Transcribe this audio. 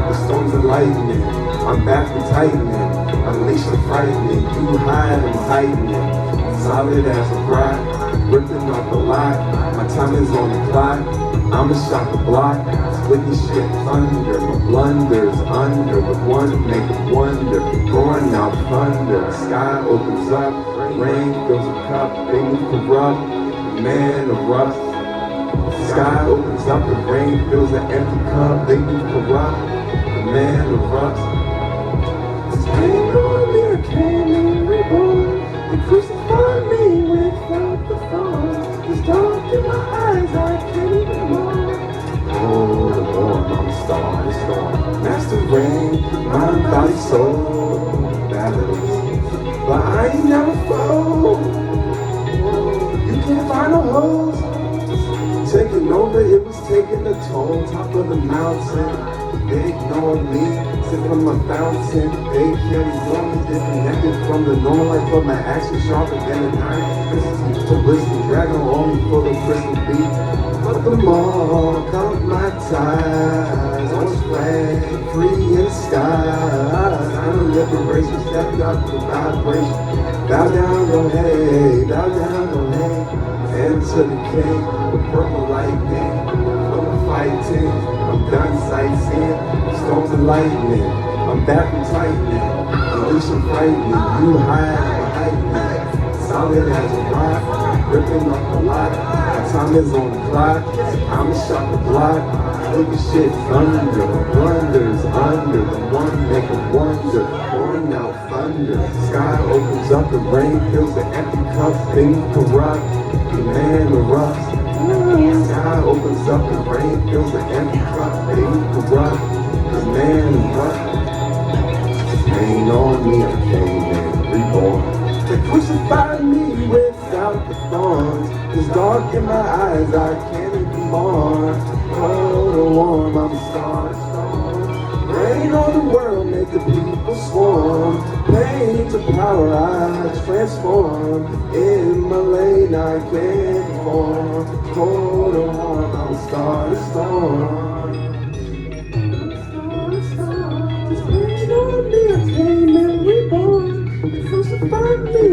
The storms of lightning, I'm back with tightening. Unleash the frightening, you hide, I'm heightening. Solid as a rock, ripping off the lock. My time is on the clock, I'ma shock the block. Wicked shit thunder, my blunders under. The one make a wonder, pouring out thunder. Sky opens up, rain fills a cup. They move corrupt, the man of rust. Sky opens up, the rain fills an empty cup. They move corrupt, the man of rust. Came on me, I came in reborn. They crucified me without the thorn. It's dark in my eyes, I can't even more. Oh, the warm, I'm a star, the storm. Master rain, mind, body, soul. Battles, but I ain't never fall. You can't find no holes. Taking over, it was taking a toll. Top of the mountain, they ignored me. Sip from my fountain, they can't ignore me. Disconnected from the normal life, but my action sharper than a knife. To wisdom, dragon on me for the crystal beat. But the mark of my ties on flag, free in the skies. I'm a liberation, stepped up to vibration. Bow down, go hey, bow down, go hey. And to the king, the purple lightning, full of fighting. I'm done sightseeing, storms of lightning. I'm back from tightening, unleash and frightening. You hide behind me, solid as a rock, ripping off the lock. My time is on the clock, I'ma shock the block. Look at shit thunder, blunders under. The one make a wonder, pouring out thunder. Sky opens up, the rain fills the empty cup. Things corrupt, the man erupts. Sky opens up, the rain fills the empty cup. Things corrupt, the man erupts. Pain on me, I came in reborn. They crucified me without the thorns. It's dark in my eyes, I can't even mourn. Cold or warm, I'm a star to storm. Rain on the world, make the people swarm. Pain to power, I transform. In my lane, I can't perform. Cold or warm, I'm a star to storm. Just rain on me, I came in reborn. They crucified me